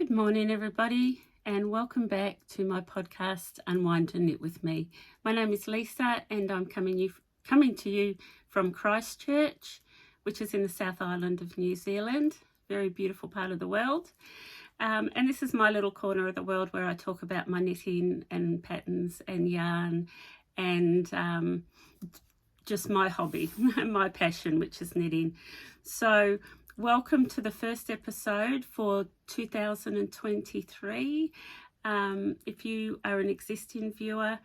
Good morning, everybody, and welcome back to my podcast, Unwind and Knit with me. My name is Lisa, and I'm coming to you from Christchurch, which is in the South Island of New Zealand, very beautiful part of the world. And this is my little corner of the world where I talk about my knitting and patterns and yarn and just my hobby, my passion, which is knitting. So welcome to the first episode for 2023. If you are an existing viewer,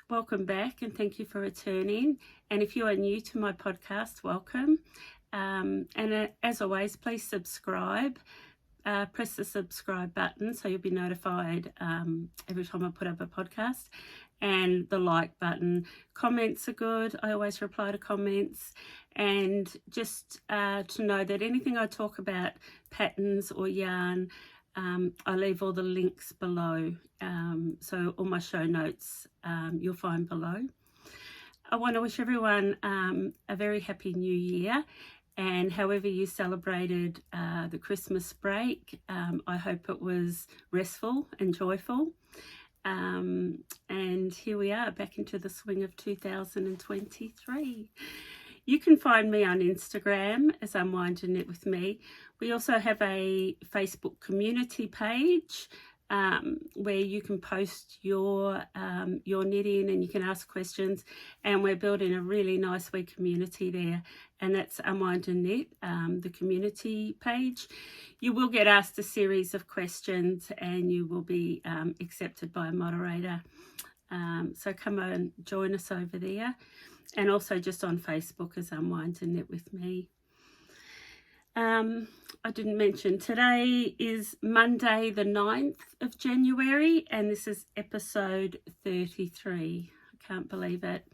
welcome back and thank you for returning. And if you are new to my podcast, welcome. As always, please subscribe. Press the subscribe button so you'll be notified every time I put up a podcast, and the like button. Comments are good. I always reply to comments, and just to know that anything I talk about, patterns or yarn, I leave all the links below, so all my show notes you'll find below. I want to wish everyone a very happy new year. And however you celebrated the Christmas break, I hope it was restful and joyful. And here we are, back into the swing of 2023. You can find me on Instagram as Unwind and Knit with me. We also have a Facebook community page where you can post your knitting and you can ask questions, and we're building a really nice wee community there, and that's Unwind and Knit, the community page. You will get asked a series of questions and you will be accepted by a moderator, so come and join us over there, and also just on Facebook as Unwind and Knit with me. I didn't mention, today is Monday the 9th of January, and this is episode 33. I can't believe it.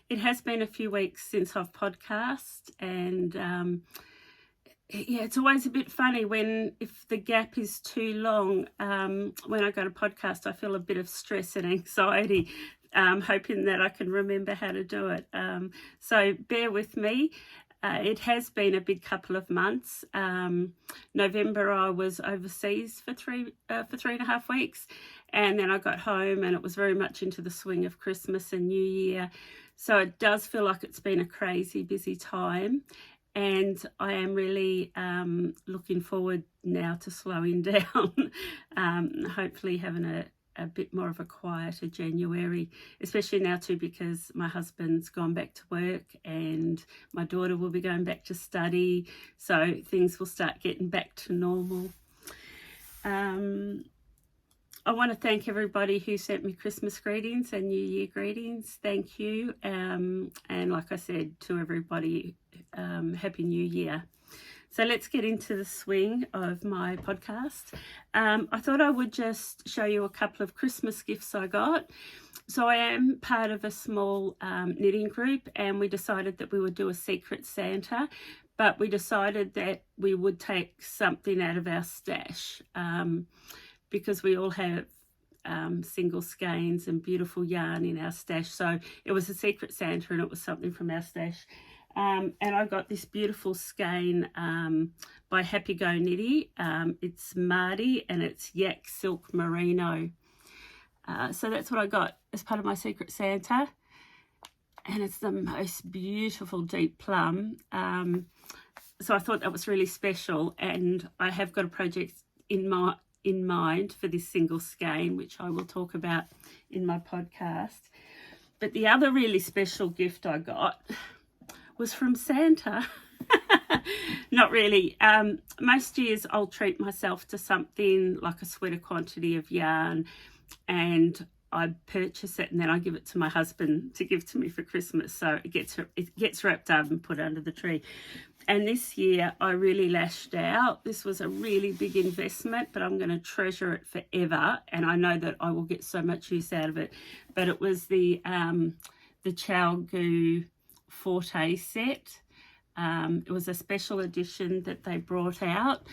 It has been a few weeks since I've podcasted, and yeah, it's always a bit funny if the gap is too long. When I go to podcast, I feel a bit of stress and anxiety, hoping that I can remember how to do it. So bear with me. It has been a big couple of months. November I was overseas for 3.5 weeks, and then I got home and it was very much into the swing of Christmas and New Year. So it does feel like it's been a crazy busy time, and I am really looking forward now to slowing down, hopefully having a bit more of a quieter January, especially now too because my husband's gone back to work and my daughter will be going back to study, so things will start getting back to normal. I want to thank everybody who sent me Christmas greetings and New Year greetings. Thank you, and like I said to everybody, Happy New Year. So let's get into the swing of my podcast. I thought I would just show you a couple of Christmas gifts I got. So I am part of a small knitting group, and we decided that we would do a Secret Santa, but we decided that we would take something out of our stash because we all have single skeins and beautiful yarn in our stash. So it was a Secret Santa and it was something from our stash. And I got this beautiful skein by Happy Go Knitty. It's Maed and it's Yak Silk Merino. So that's what I got as part of my Secret Santa. And it's the most beautiful deep plum. So I thought that was really special. And I have got a project in mind for this single skein, which I will talk about in my podcast. But the other really special gift I got was from Santa. Not really. Most years I'll treat myself to something like a sweater quantity of yarn, and I purchase it and then I give it to my husband to give to me for Christmas, so it gets wrapped up and put under the tree. And this year I really lashed out. This was a really big investment, but I'm going to treasure it forever, and I know that I will get so much use out of it. But it was the Chalgu Forte set. It was a special edition that they brought out.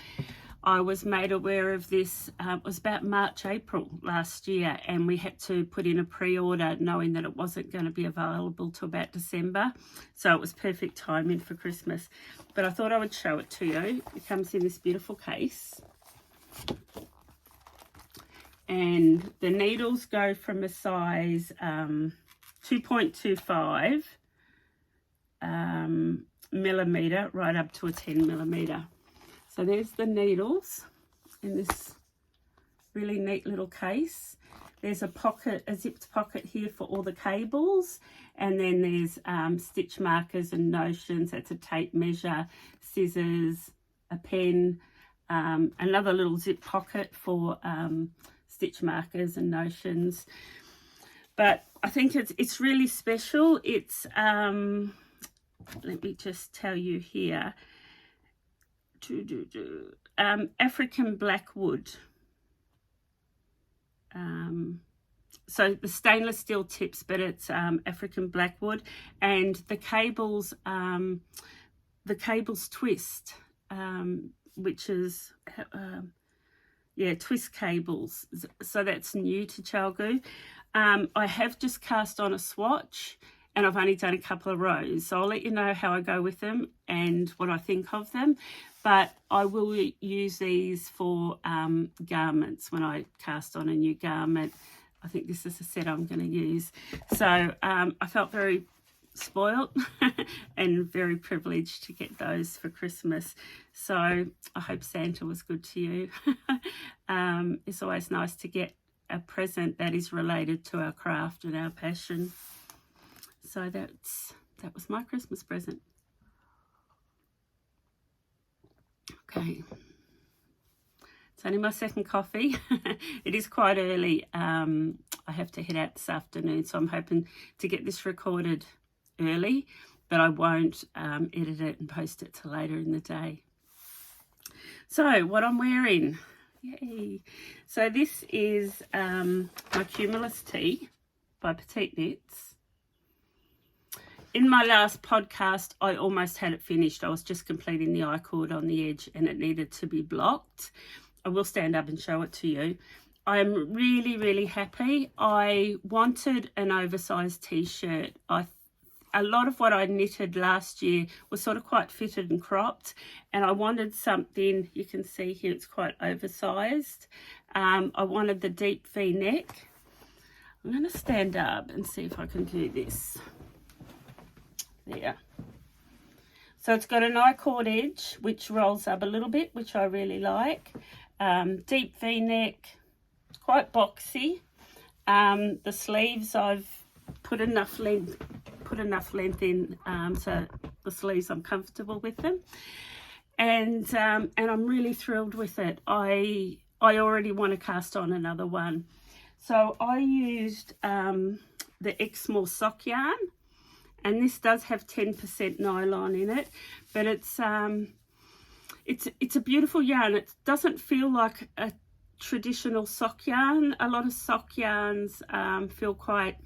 I was made aware of this, it was about March, April last year, and we had to put in a pre-order knowing that it wasn't going to be available till about December. So it was perfect timing for Christmas. But I thought I would show it to you. It comes in this beautiful case. and the needles go from a size 2.25 millimeter right up to a 10 millimeter. So there's the needles in this really neat little case. There's a pocket, a zipped pocket here for all the cables, and then there's stitch markers and notions. That's a tape measure, scissors, a pen, another little zip pocket for stitch markers and notions. But I think it's really special. It's let me just tell you here, African blackwood. So the stainless steel tips, but it's African blackwood, and the cables twist, which is twist cables. So that's new to Chalgoo. I have just cast on a swatch, and I've only done a couple of rows, so I'll let you know how I go with them and what I think of them. But I will use these for garments when I cast on a new garment. I think this is the set I'm going to use. So I felt very spoiled and very privileged to get those for Christmas. So I hope Santa was good to you. It's always nice to get a present that is related to our craft and our passion. So that was my Christmas present. Okay, it's only my second coffee. It is quite early. I have to head out this afternoon, so I'm hoping to get this recorded early, but I won't edit it and post it till later in the day. So what I'm wearing, yay! So this is my Cumulus tee by Petite Knits. In my last podcast, I almost had it finished. I was just completing the I-cord on the edge and it needed to be blocked. I will stand up and show it to you. I'm really, really happy. I wanted an oversized t-shirt. A lot of what I knitted last year was sort of quite fitted and cropped, and I wanted something, you can see here it's quite oversized. I wanted the deep V-neck. I'm going to stand up and see if I can do this. There. So it's got an I-cord edge which rolls up a little bit, which I really like. Deep V-neck, quite boxy. The sleeves I've put enough length in, so the sleeves I'm comfortable with them, and I'm really thrilled with it. I already want to cast on another one, so I used the Exmoor Sock Yarn. And this does have 10% nylon in it, but it's a beautiful yarn. It doesn't feel like a traditional sock yarn. A lot of sock yarns feel quite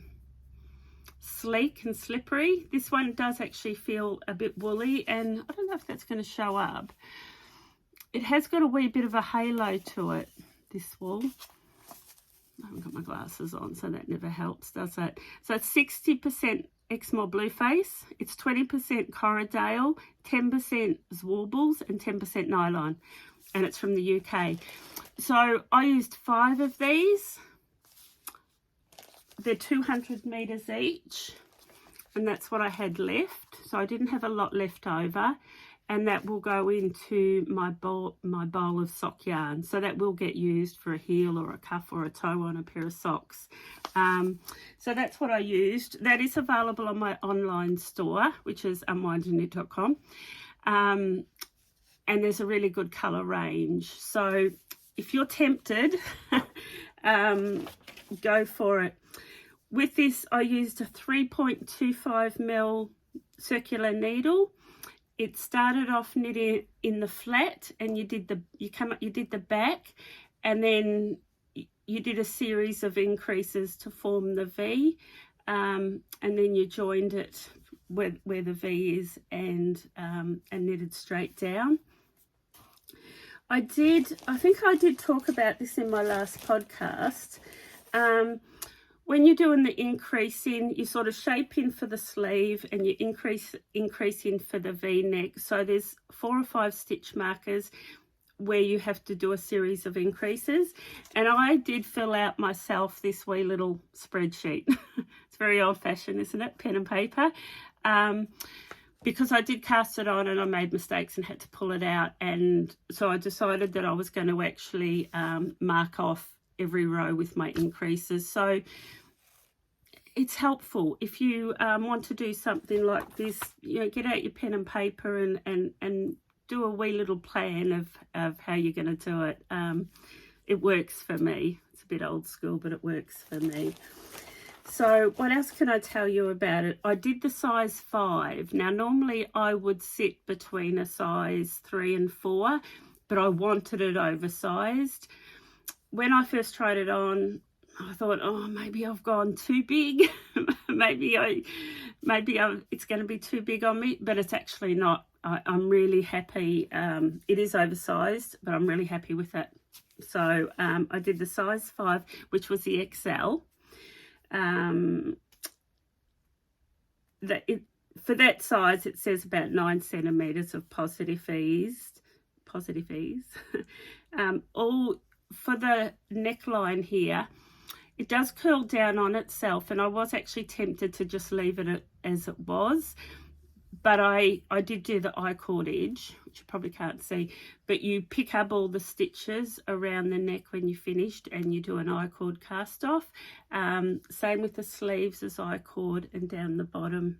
sleek and slippery. This one does actually feel a bit woolly, and I don't know if that's going to show up. It has got a wee bit of a halo to it, this wool. I haven't got my glasses on, so that never helps, does it? So it's 60% Exmoor Blueface, it's 20% Corriedale, 10% Warbles and 10% nylon, and it's from the UK. So I used 5 of these. They're 200 meters each, and that's what I had left. So I didn't have a lot left over, and that will go into my bowl of sock yarn. So that will get used for a heel or a cuff or a toe on a pair of socks. So that's what I used. That is available on my online store, which is unwindanddknit.com. And there's a really good colour range. So if you're tempted, go for it. With this, I used a 3.25mm circular needle. It started off knitting in the flat, and you did the back, and then you did a series of increases to form the V, and then you joined it where the V is, and knitted straight down. I think I did talk about this in my last podcast. When you're doing the increasing, you sort of shape in for the sleeve and you increase in for the V-neck. So there's 4 or 5 stitch markers where you have to do a series of increases, and I did fill out myself this wee little spreadsheet. It's very old-fashioned, isn't it? Pen and paper. Because I did cast it on and I made mistakes and had to pull it out, and so I decided that I was going to actually mark off every row with my increases. So it's helpful if you want to do something like this. You know, get out your pen and paper and do a wee little plan of how you're going to do it. It works for me. It's a bit old school, but it works for me. So what else can I tell you about it? I did the size 5. Now, normally I would sit between a size 3 and 4, but I wanted it oversized. When I first tried it on, I thought, oh, maybe I've gone too big. maybe it's going to be too big on me, but it's actually not. I'm really happy. It is oversized, but I'm really happy with it. So I did the size 5, which was the XL. For that size, it says about 9 centimeters of positive ease. All for the neckline here, it does curl down on itself, and I was actually tempted to just leave it as it was, but I did do the I-cord edge, which you probably can't see, but you pick up all the stitches around the neck when you finished and you do an I-cord cast off. Same with the sleeves as I-cord and down the bottom.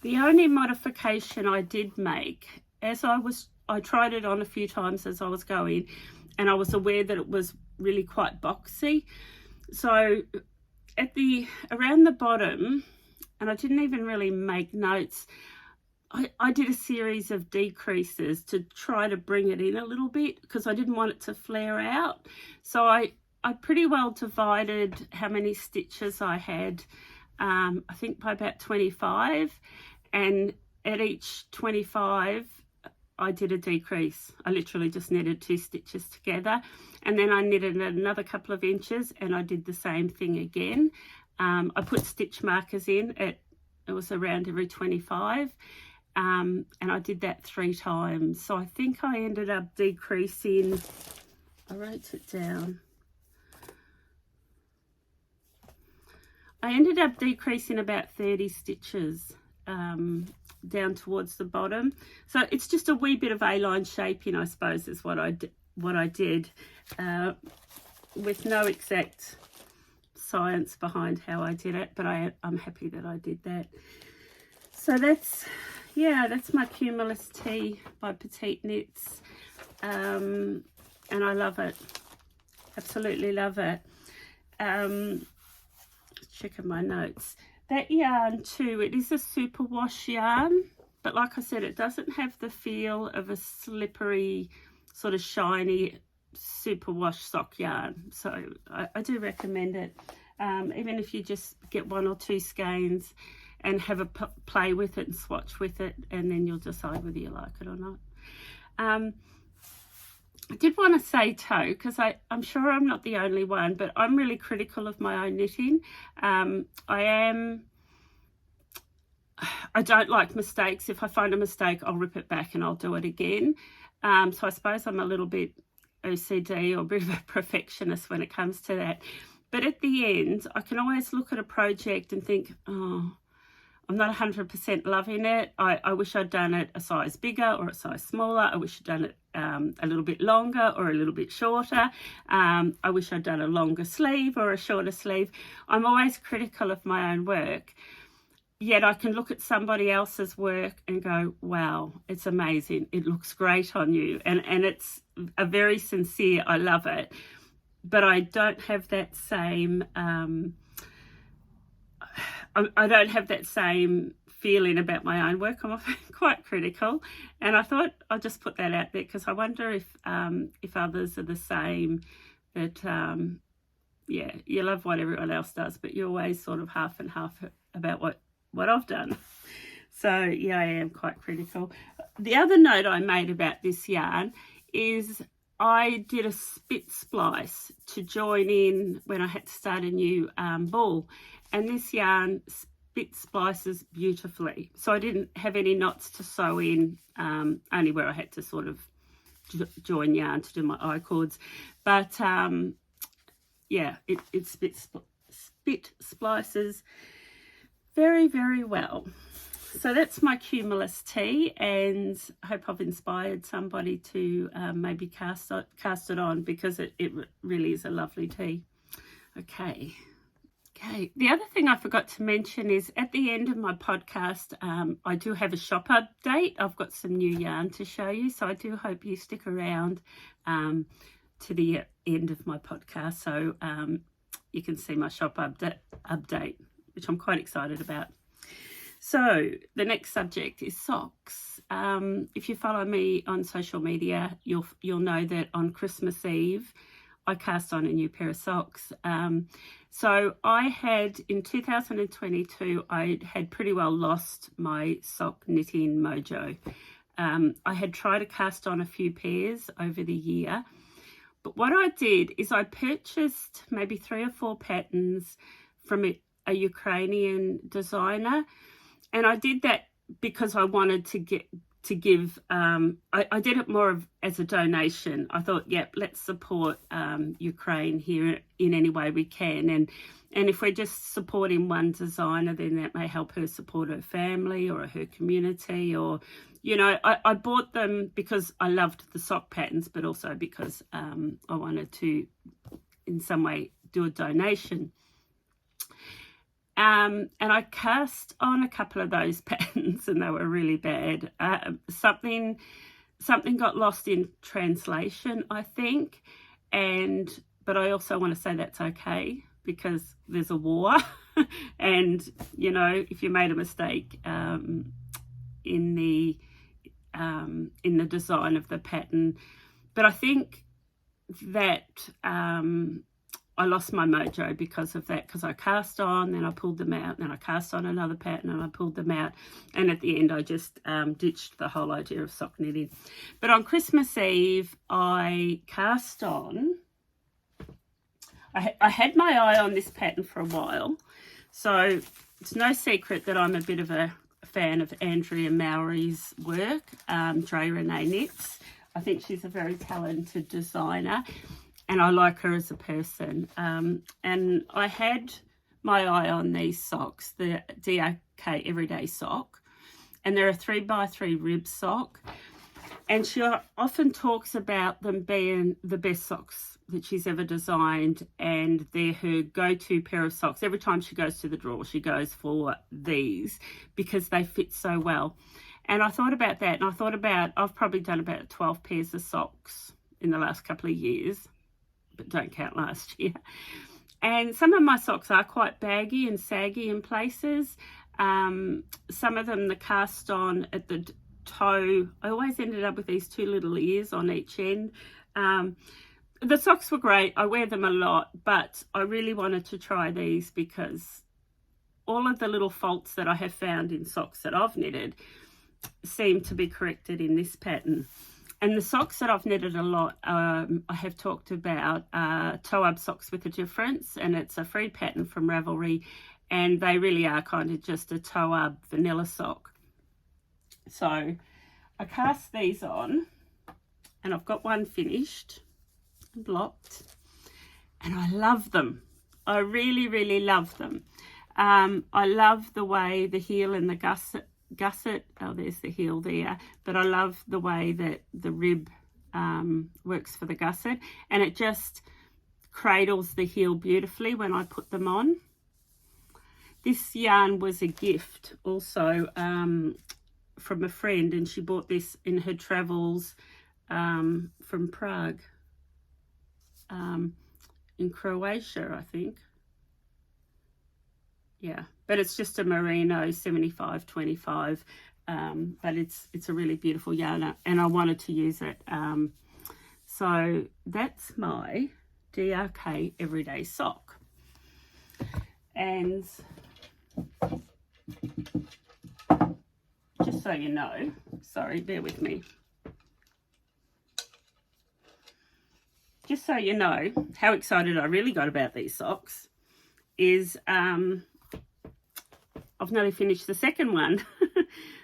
The only modification I did make, I tried it on a few times as I was going, and I was aware that it was really quite boxy. So around the bottom, and I didn't even really make notes, I did a series of decreases to try to bring it in a little bit because I didn't want it to flare out. So I pretty well divided how many stitches I had, I think by about 25, and at each 25 I did a decrease. I literally just knitted 2 stitches together, and then I knitted another couple of inches and I did the same thing again. I put stitch markers in it was around every 25, and I did that 3 times. So I think I ended up decreasing, I wrote it down, I ended up decreasing about 30 stitches down towards the bottom. So it's just a wee bit of A-line shaping, I suppose, is what I did, with no exact science behind how I did it, but I'm happy that I did that. So that's my Cumulus tee by Petite Knits, and I love it, absolutely love it. Checking my notes. That yarn too, it is a superwash yarn, but like I said, it doesn't have the feel of a slippery, sort of shiny superwash sock yarn. So I do recommend it, even if you just get 1 or 2 skeins and have a play with it and swatch with it, and then you'll decide whether you like it or not. I did want to say too, because I'm sure I'm not the only one, but I'm really critical of my own knitting. I don't like mistakes. If I find a mistake, I'll rip it back and I'll do it again. So I suppose I'm a little bit OCD or a bit of a perfectionist when it comes to that. But at the end, I can always look at a project and think, oh, I'm not 100% loving it. I wish I'd done it a size bigger or a size smaller. I wish I'd done it a little bit longer or a little bit shorter. I wish I'd done a longer sleeve or a shorter sleeve. I'm always critical of my own work. Yet I can look at somebody else's work and go, wow, it's amazing. It looks great on you. And it's a very sincere, I love it. But I don't have that same... I don't have that same feeling about my own work. I'm often quite critical, and I thought I'll just put that out there because I wonder if others are the same. That yeah, you love what everyone else does, but you're always sort of half and half about what I've done. So yeah, I am quite critical. The other note I made about this yarn is I did a spit splice to join in when I had to start a new ball. And this yarn spit splices beautifully. So I didn't have any knots to sew in, only where I had to sort of join yarn to do my eye cords. But yeah, it spit splices very, very well. So that's my Cumulus tea, and I hope I've inspired somebody to maybe cast it on, because it really is a lovely tea. Okay. The other thing I forgot to mention is at the end of my podcast, I do have a shop update. I've got some new yarn to show you, so I do hope you stick around to the end of my podcast, so you can see my shop update, which I'm quite excited about. So the next subject is socks. If you follow me on social media, you'll know that on Christmas Eve I cast on a new pair of socks. So I had, in 2022, I had pretty well lost my sock knitting mojo. I had tried to cast on a few pairs over the year, but what I did is I purchased maybe 3 or 4 patterns from a Ukrainian designer, and I did that because I wanted to give, I did it more as a donation. I thought, yep, let's support Ukraine here in any way we can. And if we're just supporting one designer, then that may help her support her family or her community. Or, you know, I bought them because I loved the sock patterns, but also because I wanted to, in some way, do a donation. And I cast on a couple of those patterns, and they were really bad. Something got lost in translation, I think. But I also want to say that's okay, because there's a war. And, you know, if you made a mistake in the design of the pattern. But I think that I lost my mojo because of that, because I cast on, then I pulled them out, then I cast on another pattern and I pulled them out, and at the end I just ditched the whole idea of sock knitting. But on Christmas Eve I cast on, I had my eye on this pattern for a while, so it's no secret that I'm a bit of a fan of Andrea Mowry's work, Drea Renee Knits. I think she's a very talented designer, and I like her as a person. And I had my eye on these socks, the DK Everyday Sock. And they're a 3x3 rib sock. And she often talks about them being the best socks that she's ever designed. And they're her go-to pair of socks. Every time she goes to the drawer, she goes for these because they fit so well. And I thought about that. And I thought about, I've probably done about 12 pairs of socks in the last couple of years, but don't count last year. And some of my socks are quite baggy and saggy in places. Some of them, the cast on at the toe, I always ended up with these 2 little ears on each end. The socks were great. I wear them a lot, but I really wanted to try these because all of the little faults that I have found in socks that I've knitted seem to be corrected in this pattern. And the socks that I've knitted a lot, I have talked about toe-up socks with a difference, and it's a free pattern from Ravelry, and they really are kind of just a toe-up vanilla sock. So I cast these on, and I've got one finished, blocked, and I love them. I really, really love them. I love the way the heel and the gusset, oh, there's the heel there, but I love the way that the rib works for the gusset, and it just cradles the heel beautifully when I put them on. This yarn was a gift also from a friend, and she bought this in her travels from Prague, in Croatia, I think. Yeah, but it's just a Merino 75-25, but it's a really beautiful yarn, and I wanted to use it. So that's my DRK Everyday Sock. And just so you know, sorry, bear with me. Just so you know how excited I really got about these socks is I've nearly finished the second one.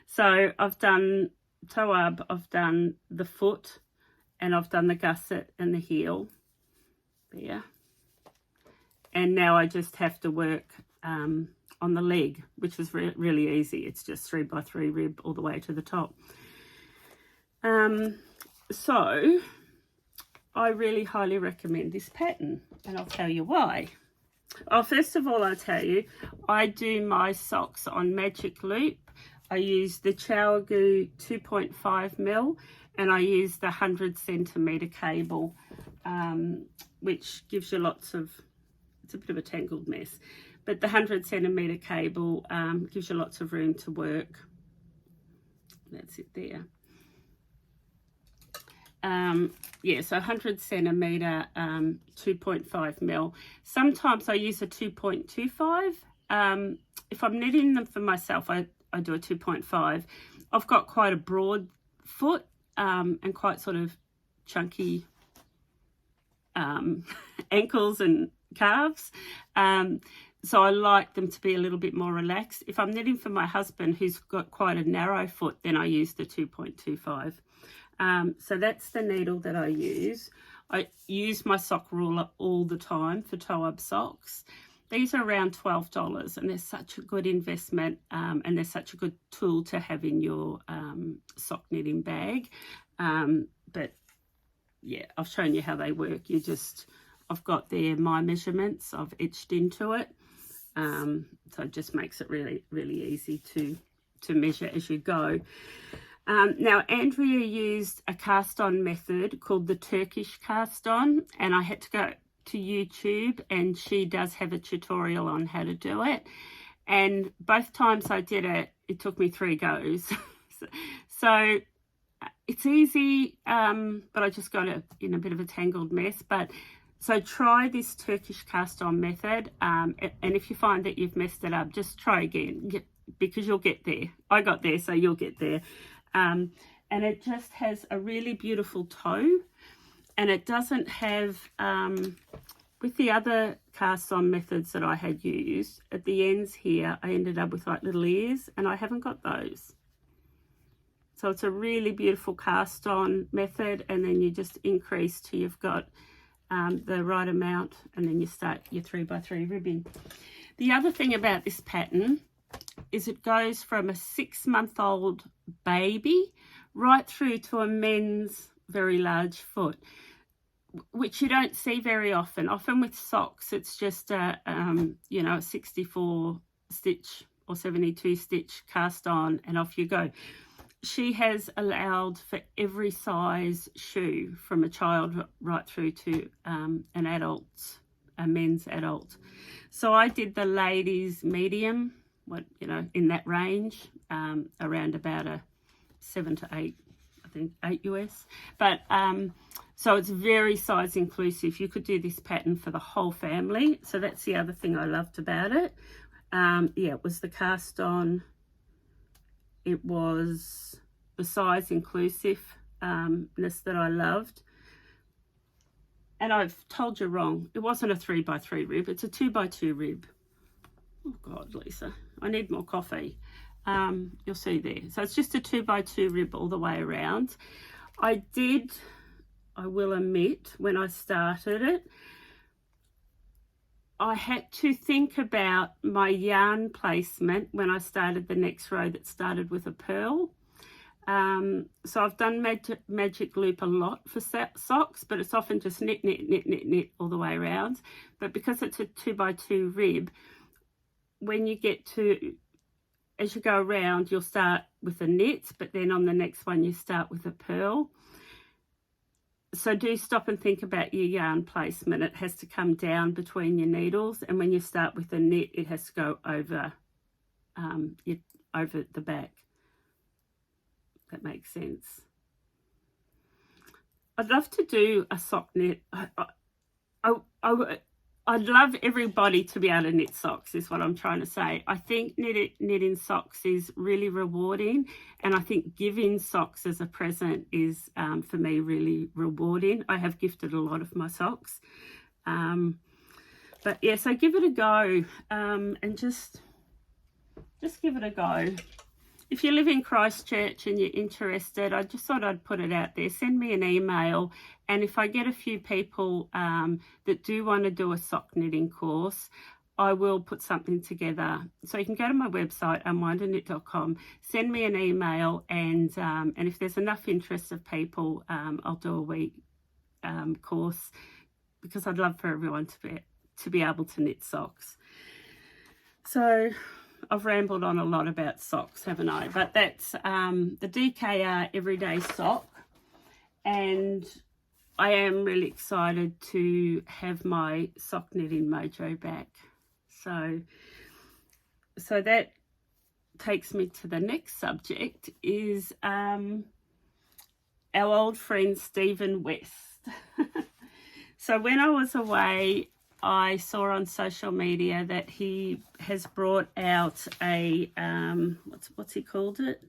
So I've done toe-up, I've done the foot, and I've done the gusset and the heel there. And now I just have to work on the leg, which is really easy. It's just 3x3 rib all the way to the top. So I really highly recommend this pattern, and I'll tell you why. Oh, first of all, I'll tell you, I do my socks on magic loop. I use the Chow-Goo 2.5mm, and I use the 100cm cable, which gives you lots of, it's a bit of a tangled mess, but the 100cm cable gives you lots of room to work. That's it there. Yeah, so 100cm, 2.5mm. Sometimes I use a 2.25. If I'm knitting them for myself, I do a 2.5. I've got quite a broad foot and quite sort of chunky ankles and calves. So I like them to be a little bit more relaxed. If I'm knitting for my husband, who's got quite a narrow foot, then I use the 2.25. So that's the needle that I use. I use my sock ruler all the time for toe-up socks. These are around $12, and they're such a good investment, and they're such a good tool to have in your sock knitting bag. But yeah, I've shown you how they work. I've got there my measurements, I've etched into it. So it just makes it really, really easy to measure as you go. Now, Andrea used a cast-on method called the Turkish cast-on, and I had to go to YouTube, and she does have a tutorial on how to do it. And both times I did it, it took me 3 goes. So it's easy, but I just got it in a bit of a tangled mess. So try this Turkish cast-on method, and if you find that you've messed it up, just try again, because you'll get there. I got there, so you'll get there. And it just has a really beautiful toe, and it doesn't have, with the other cast-on methods that I had used, at the ends here, I ended up with like little ears, and I haven't got those. So it's a really beautiful cast-on method, and then you just increase till you've got the right amount, and then you start your 3x3 ribbing. The other thing about this pattern is it goes from a 6-month-old baby right through to a men's very large foot, which you don't see very often. Often with socks, it's just a 64 stitch or 72 stitch cast on, and off you go. She has allowed for every size shoe, from a child right through to an adult, a men's adult. So I did the ladies medium, in that range, around about a 7 to 8, I think 8 US. But so it's very size inclusive. You could do this pattern for the whole family. So that's the other thing I loved about it. It was the cast on. It was the size inclusiveness that I loved. And I've told you wrong. It wasn't a 3x3 rib. It's a 2x2 rib. Oh God, Lisa, I need more coffee. You'll see there. So it's just a 2x2 rib all the way around. I will admit, when I started it, I had to think about my yarn placement when I started the next row that started with a pearl. So I've done magic loop a lot for socks, but it's often just knit, knit, knit, knit, knit all the way around. But because it's a 2x2 rib, when you get to, as you go around, you'll start with a knit, but then on the next one you start with a pearl. So do stop and think about your yarn placement. It has to come down between your needles, and when you start with a knit, it has to go over over the back. That makes sense. I'd love to do a sock knit. I'd love everybody to be able to knit socks, is what I'm trying to say. I think knitting socks is really rewarding, and I think giving socks as a present is, for me, really rewarding. I have gifted a lot of my socks. But yeah, so give it a go, and just give it a go. if you live in Christchurch and you're interested, I just thought I'd put it out there. Send me an email, and if I get a few people that do want to do a sock knitting course, I will put something together. So you can go to my website, unwindandknit.com, send me an email, and if there's enough interest of people, I'll do a week course, because I'd love for everyone to be able to knit socks. So I've rambled on a lot about socks, haven't I? But that's the DK everyday sock, and I am really excited to have my sock knitting mojo back. So that takes me to the next subject, is our old friend Stephen West. So when I was away, I saw on social media that he has brought out a what's he called it?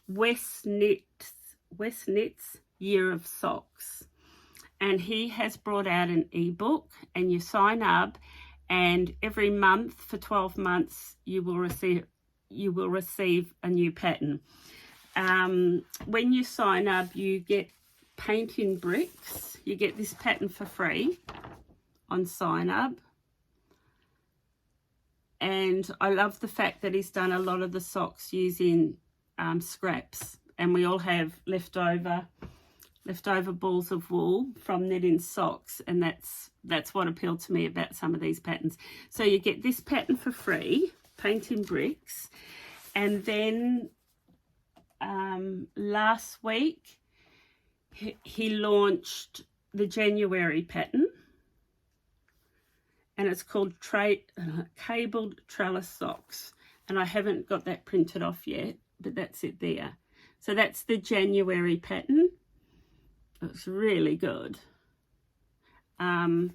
West Knit's Year of Socks. And he has brought out an ebook, and you sign up, and every month for 12 months you will receive a new pattern. When you sign up, you get paint in bricks. You get this pattern for free on sign up. And I love the fact that he's done a lot of the socks using scraps, and we all have leftover balls of wool from knitting socks, and that's what appealed to me about some of these patterns. So you get this pattern for free, paint in bricks, and then last week he launched the January pattern, and it's called Cabled Trellis Socks, and I haven't got that printed off yet, but that's it there. So that's the January pattern. It's really good. And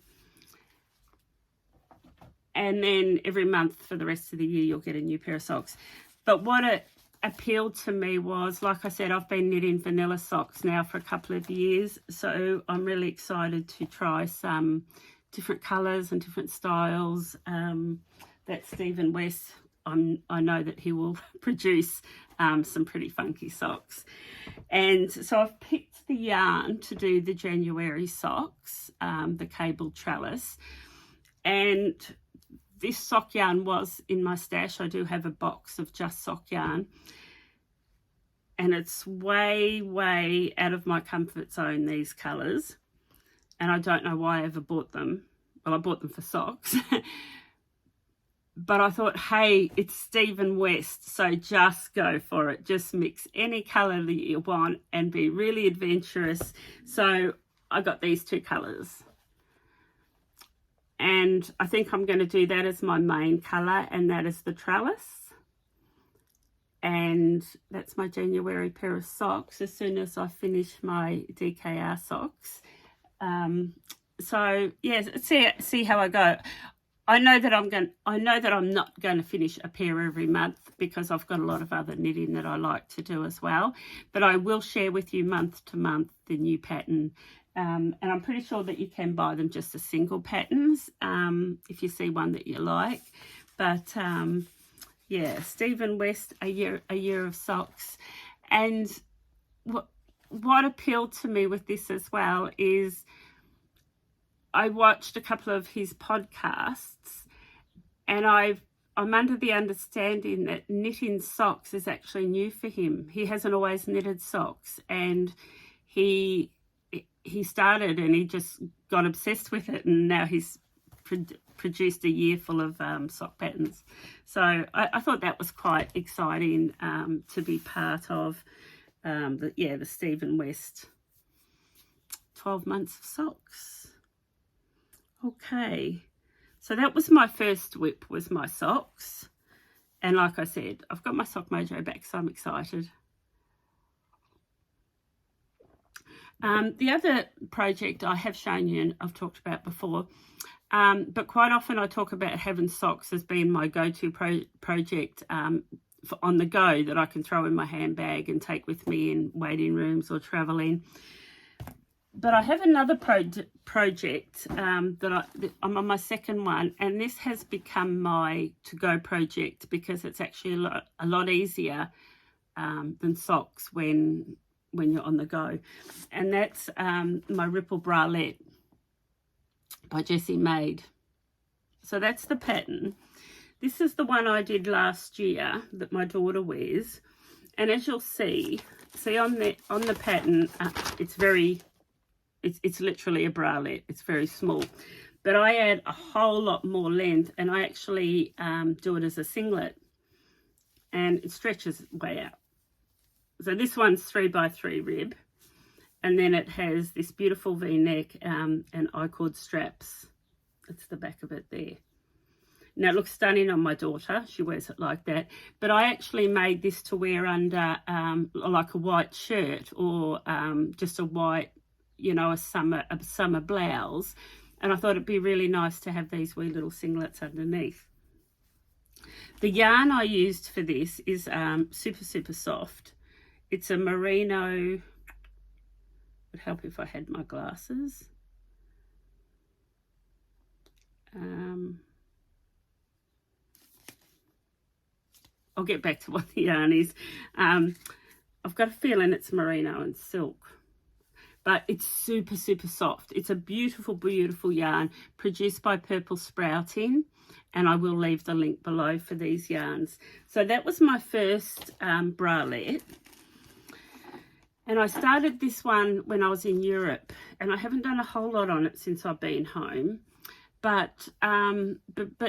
then every month for the rest of the year, you'll get a new pair of socks. But what appealed to me was, like I said, I've been knitting vanilla socks now for a couple of years. So I'm really excited to try some different colours and different styles. That Stephen West, I know that he will produce some pretty funky socks. And so I've picked the yarn to do the January socks, the cabled trellis, and this sock yarn was in my stash. I do have a box of just sock yarn, and it's way out of my comfort zone, these colours, and I don't know why I ever bought them. Well, I bought them for socks. But I thought, hey, it's Stephen West, so just go for it. Just mix any colour that you want and be really adventurous. So I got these two colours. And I think I'm going to do that as my main colour, and that is the trellis. And that's my January pair of socks as soon as I finish my DKR socks. So, yeah, see how I go. I know that I'm not going to finish a pair every month, because I've got a lot of other knitting that I like to do as well. But I will share with you month to month the new pattern. And I'm pretty sure that you can buy them just as single patterns if you see one that you like. But yeah, Stephen West, a year of socks. And what appealed to me with this as well is I watched a couple of his podcasts, and I'm under the understanding that knitting socks is actually new for him. He hasn't always knitted socks, and he started and he just got obsessed with it, and now he's produced a year full of sock patterns. So I thought that was quite exciting to be part of the Stephen West 12 months of socks. Okay, so that was my first whip, was my socks. And like I said, I've got my sock mojo back, so I'm excited. The other project I have shown you and I've talked about before, but quite often I talk about having socks as being my go-to project on the go, that I can throw in my handbag and take with me in waiting rooms or traveling. But I have another project that I'm on my second one, and this has become my to-go project because it's actually a lot easier than socks when you're on the go. And that's my Ripple Bralette by Jesssie Maed. So that's the pattern. This is the one I did last year that my daughter wears. And as you'll see on the pattern, it's literally a bralette. It's very small. But I add a whole lot more length, and I actually do it as a singlet. And it stretches way out. So this one's 3x3 rib. And then it has this beautiful V-neck and I-cord straps. That's the back of it there. Now it looks stunning on my daughter. She wears it like that. But I actually made this to wear under like a white shirt or just a white, you know, a summer blouse. And I thought it'd be really nice to have these wee little singlets underneath. The yarn I used for this is super soft. It's a Merino. Would help if I had my glasses. I'll get back to what the yarn is. I've got a feeling it's merino and silk, but it's super soft. It's a beautiful yarn produced by Purple Sprouting, and I will leave the link below for these yarns. So that was my first bralette, and I started this one when I was in Europe, and I haven't done a whole lot on it since I've been home. But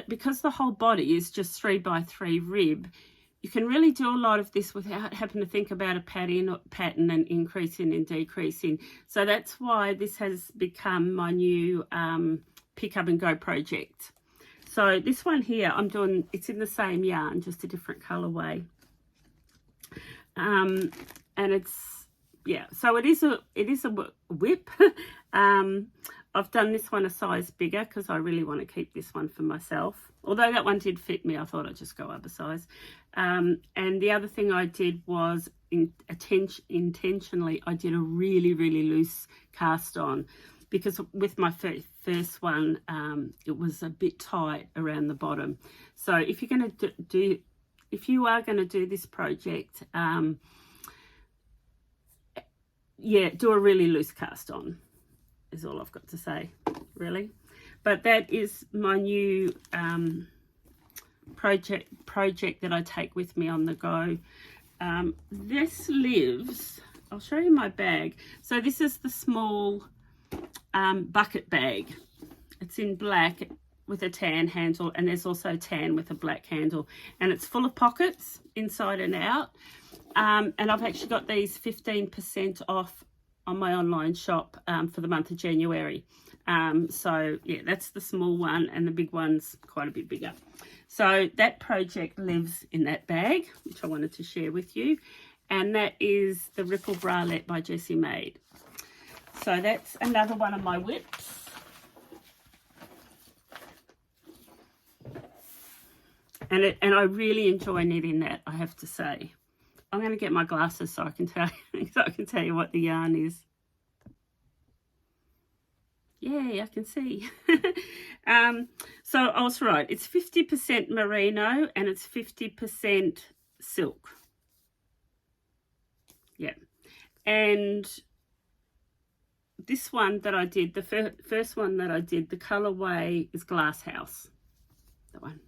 because the whole body is just 3x3 rib, you can really do a lot of this without having to think about a pattern and increasing and decreasing. So that's why this has become my new pick up and go project. So this one here, I'm doing, it's in the same yarn, just a different colorway. And it's, yeah, so it is a whip. I've done this one a size bigger because I really want to keep this one for myself. Although that one did fit me, I thought I'd just go up a size. And the other thing I did was intentionally, I did a really loose cast on, because with my first one, it was a bit tight around the bottom. So if you're going to if you are going to do this project, yeah, do a really loose cast on, is all I've got to say, really. But that is my new project that I take with me on the go. This lives, I'll show you my bag. So this is the small bucket bag. It's in black with a tan handle, and there's also tan with a black handle, and it's full of pockets inside and out. And I've actually got these 15% off on my online shop for the month of January. So yeah, that's the small one, and the big one's quite a bit bigger. So that project lives in that bag, which I wanted to share with you, and that is the Ripple Bralette by Jesssie Maed. So that's another one of my whips. And I really enjoy knitting that, I have to say. I'm going to get my glasses so I can tell you what the yarn is. Yay, I can see. So I was right. It's 50% merino and it's 50% silk. Yeah. And this one that I did, the first one that I did, the colorway is Glass House. That one.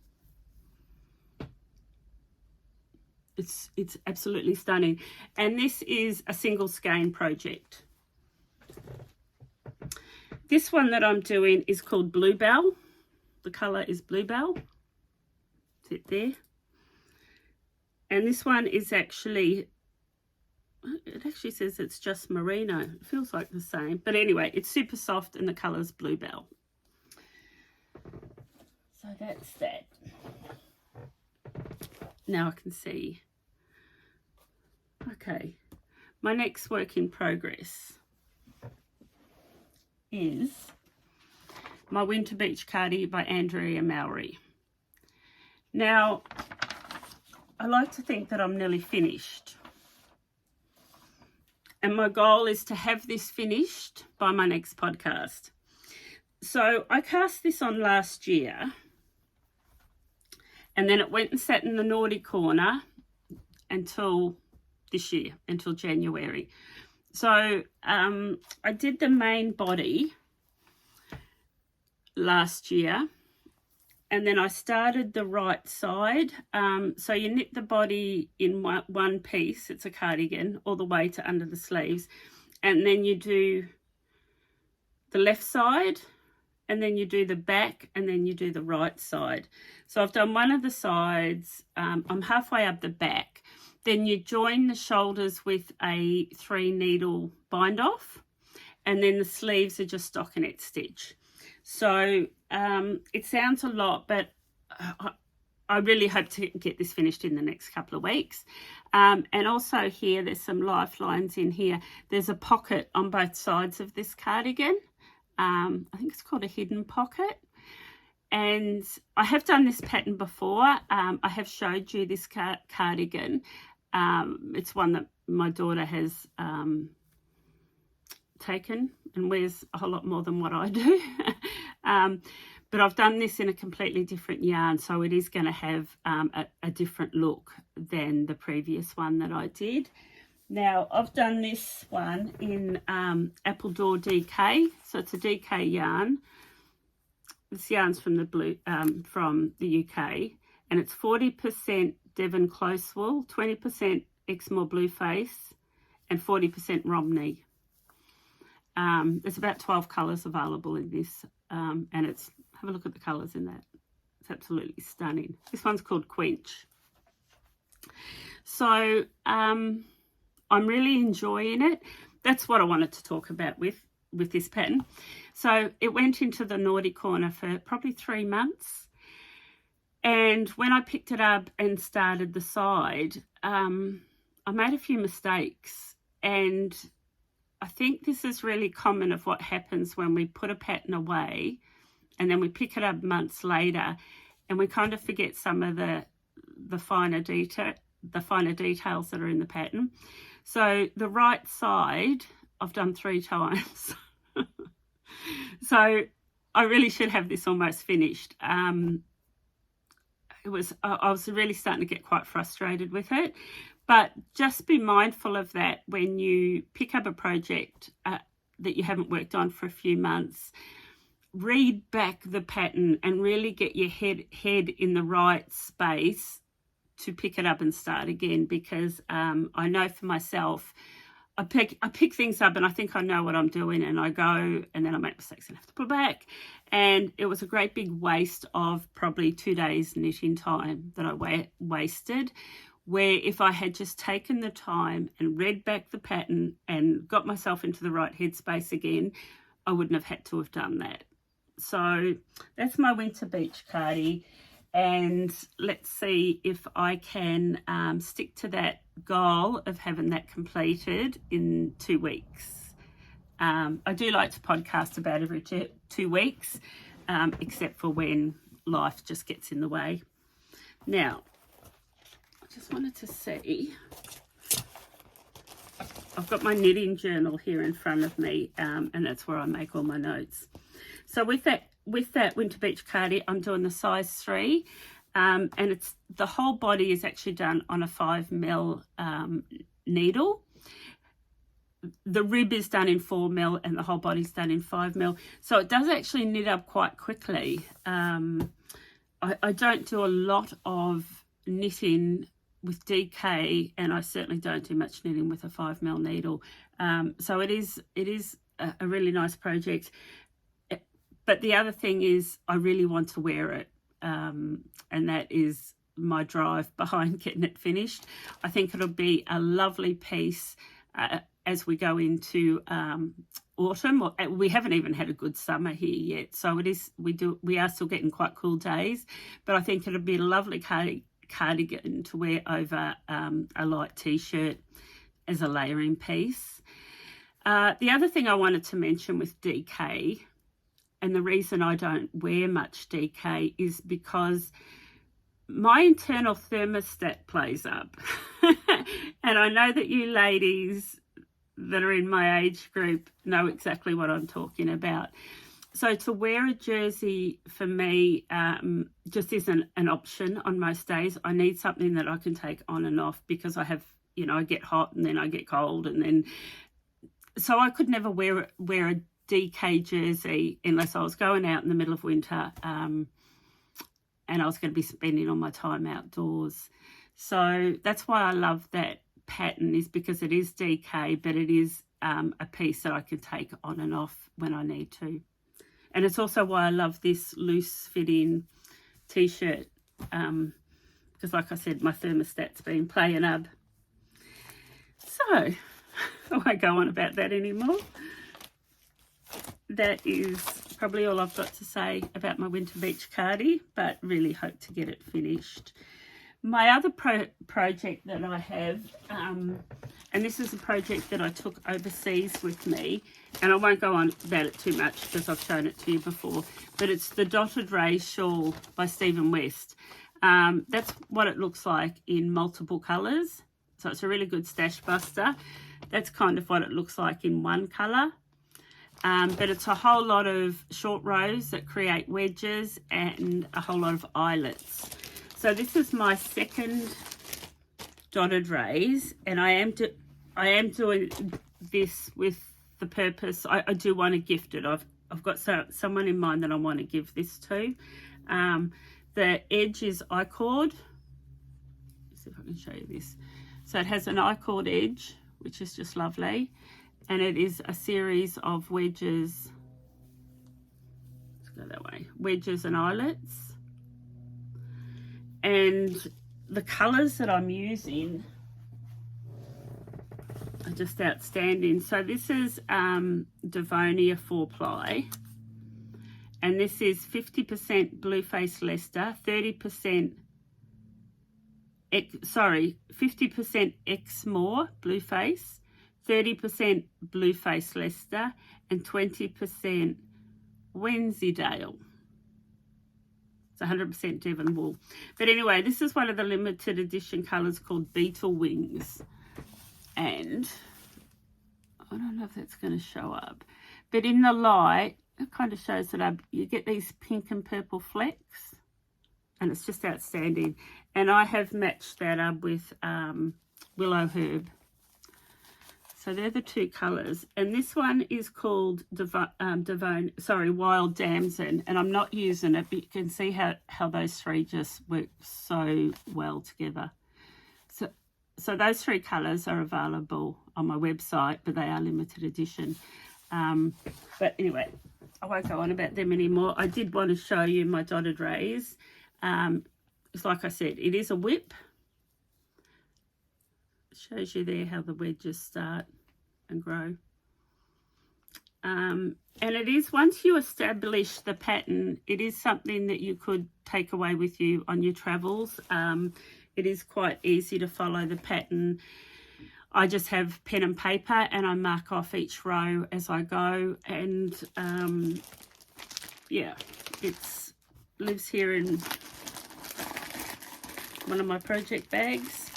It's absolutely stunning. And this is a single skein project. This one that I'm doing is called Bluebell. The colour is Bluebell. It's it there. And this one is actually, it actually says it's just merino. It feels like the same. But anyway, it's super soft and the colour is Bluebell. So that's that. Now I can see. Okay, my next work in progress is my Winter Beach Cardi by Andrea and Mowry. Now, I like to think that I'm nearly finished. And my goal is to have this finished by my next podcast. So I cast this on last year, and then it went and sat in the naughty corner until this year, until January. So I did the main body last year, and then I started the right side. So you knit the body in one piece, it's a cardigan, all the way to under the sleeves, and then you do the left side, and then you do the back, and then you do the right side. So I've done one of the sides. I'm halfway up the back. Then you join the shoulders with a 3 needle bind off, and then the sleeves are just stockinette stitch. So it sounds a lot, but I really hope to get this finished in the next couple of weeks. And also here, there's some lifelines in here. There's a pocket on both sides of this cardigan. I think it's called a hidden pocket. And I have done this pattern before. I have showed you this cardigan. It's one that my daughter has taken and wears a whole lot more than what I do. But I've done this in a completely different yarn, so it is going to have a different look than the previous one that I did. Now, I've done this one in Appledore DK, so it's a DK yarn. This yarn's from the UK, and it's 40% Devon close wool, 20% Exmoor Blueface, and 40% Romney. There's about 12 colours available in this, and it's, have a look at the colours in that. It's absolutely stunning. This one's called Quench. So I'm really enjoying it. That's what I wanted to talk about with this pattern. So it went into the naughty corner for probably 3 months. And when I picked it up and started the side, I made a few mistakes. And I think this is really common of what happens when we put a pattern away and then we pick it up months later and we kind of forget some of the finer details that are in the pattern. So the right side I've done 3 times. So I really should have this almost finished. I was really starting to get quite frustrated with it. But just be mindful of that when you pick up a project that you haven't worked on for a few months. Read back the pattern and really get your head in the right space to pick it up and start again, because I know for myself, I pick things up and I think I know what I'm doing, and I go and then I make mistakes and have to put back. And it was a great big waste of probably 2 days knitting time that I wasted, where if I had just taken the time and read back the pattern and got myself into the right headspace again, I wouldn't have had to have done that. So that's my winter beach cardi. And let's see if I can stick to that goal of having that completed in 2 weeks. I do like to podcast about every 2 weeks, except for when life just gets in the way. Now, I just wanted to see, I've got my knitting journal here in front of me, and that's where I make all my notes. So with that winter beach cardi, I'm doing the size 3, and it's the whole body is actually done on a 5mm needle. The rib is done in 4mm and the whole body's done in 5mm, so it does actually knit up quite quickly. I don't do a lot of knitting with DK, and I certainly don't do much knitting with a 5mm needle. So it is a really nice project. But the other thing is I really want to wear it, and that is my drive behind getting it finished. I think it'll be a lovely piece as we go into autumn. We haven't even had a good summer here yet, so we are still getting quite cool days, but I think it'll be a lovely cardigan to wear over a light t-shirt as a layering piece. The other thing I wanted to mention with DK, and the reason I don't wear much DK, is because my internal thermostat plays up. And I know that you ladies that are in my age group know exactly what I'm talking about. So to wear a jersey for me just isn't an option on most days. I need something that I can take on and off because I have, you know, I get hot and then I get cold, and then so I could never wear a DK jersey unless I was going out in the middle of winter and I was going to be spending all my time outdoors. So that's why I love that pattern, is because it is DK, but it is a piece that I can take on and off when I need to. And it's also why I love this loose fitting t-shirt, because like I said, my thermostat's been playing up. So I won't go on about that anymore. That is probably all I've got to say about my Winter Beach Cardi, but really hope to get it finished. My other project that I have, and this is a project that I took overseas with me, and I won't go on about it too much because I've shown it to you before, but it's the Dotted Rays Shawl by Stephen West. That's what it looks like in multiple colours, so it's a really good stash buster. That's kind of what it looks like in one colour, but it's a whole lot of short rows that create wedges and a whole lot of eyelets. So this is my second Dotted Rays, and I am doing this with the purpose. I do want to gift it. I've got someone in mind that I want to give this to. The edge is I-cord. Let's see if I can show you this. So it has an I-cord edge, which is just lovely, and it is a series of wedges. Let's go that way. Wedges and eyelets. And the colours that I'm using are just outstanding. So this is Devonia 4-ply, and this is 50% Blueface Leicester, 50% Exmoor Blueface, 30% Blueface Leicester, and 20% Wensleydale. It's 100% Devon wool. But anyway, this is one of the limited edition colours called Beetle Wings. And I don't know if that's going to show up. But in the light, it kind of shows it up. You get these pink and purple flecks. And it's just outstanding. And I have matched that up with Willowherb. So they're the two colours. And this one is called Wild Damson. And I'm not using it, but you can see how those three just work so well together. So those three colours are available on my website, but they are limited edition. But anyway, I won't go on about them anymore. I did want to show you my Dotted Rays. It's like I said, it is a whip. It shows you there how the wedges start and grow. And it is, once you establish the pattern, it is something that you could take away with you on your travels. It is quite easy to follow the pattern. I just have pen and paper and I mark off each row as I go, and yeah, it lives here in one of my project bags.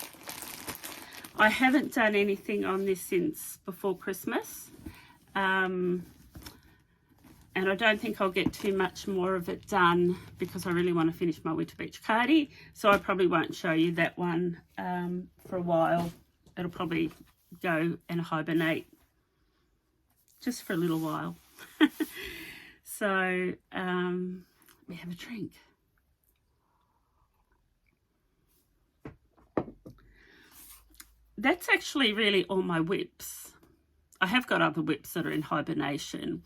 I haven't done anything on this since before Christmas, and I don't think I'll get too much more of it done because I really want to finish my Winter Beach Cardi, so I probably won't show you that one for a while. It'll probably go and hibernate just for a little while. So we have a drink. That's actually really all my whips. I have got other whips that are in hibernation,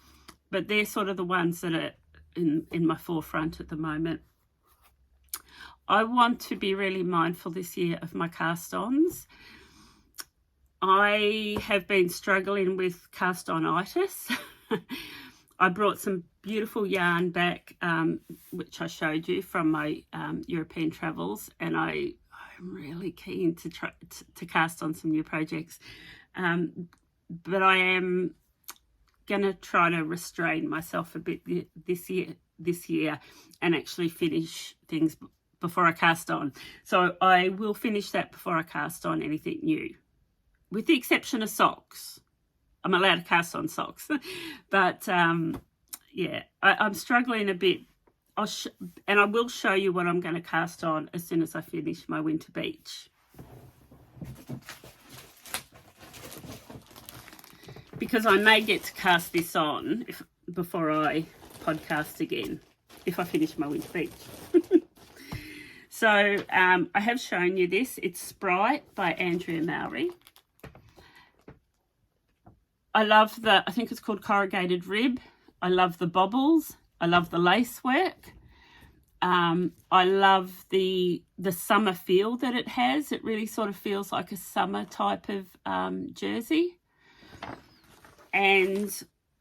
but they're sort of the ones that are in my forefront at the moment. I want to be really mindful this year of my cast-ons. I have been struggling with cast-on-itis. I brought some beautiful yarn back, which I showed you from my European travels, and I'm really keen to try to cast on some new projects. But I am going to try to restrain myself a bit this year and actually finish things before I cast on. So I will finish that before I cast on anything new, with the exception of socks. I'm allowed to cast on socks. But yeah, I'm struggling a bit. And I will show you what I'm going to cast on as soon as I finish my winter beach. Because I may get to cast this on before I podcast again, if I finish my winter beach. So I have shown you this. It's Sprite by Andrea Mowry. I love I think it's called corrugated rib. I love the bobbles. I love the lace work. I love the summer feel that it has. It really sort of feels like a summer type of jersey. And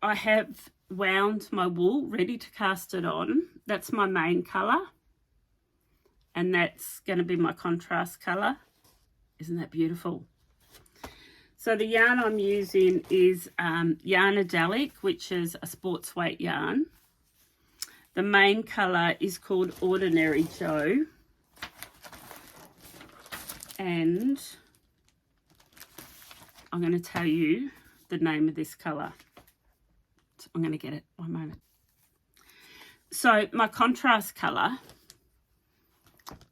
I have wound my wool ready to cast it on. That's my main colour. And that's going to be my contrast colour. Isn't that beautiful? So the yarn I'm using is Yarnadelic, which is a sports weight yarn. The main colour is called Ordinary Joe. And I'm going to tell you the name of this colour. I'm going to get it. One moment. So my contrast colour,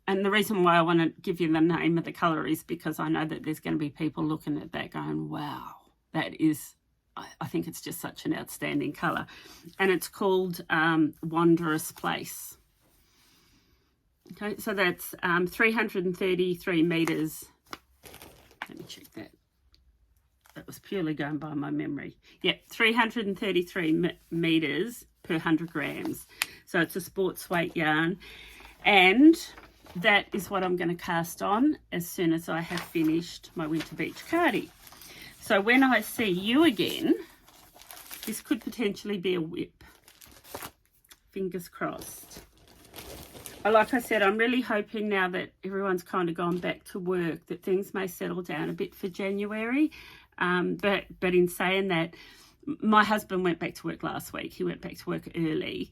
and the reason why I want to give you the name of the colour is because I know that there's going to be people looking at that going, wow, that is, I think it's just such an outstanding colour. And it's called Wondrous Place. Okay, so that's 333 metres. Let me check that. That was purely going by my memory. Yeah, 333 metres per 100 grams. So it's a sports weight yarn. And that is what I'm going to cast on as soon as I have finished my Winter Beach Cardi. So when I see you again, this could potentially be a whip. Fingers crossed. Like I said, I'm really hoping now that everyone's kind of gone back to work that things may settle down a bit for January. But in saying that, my husband went back to work last week. He went back to work early.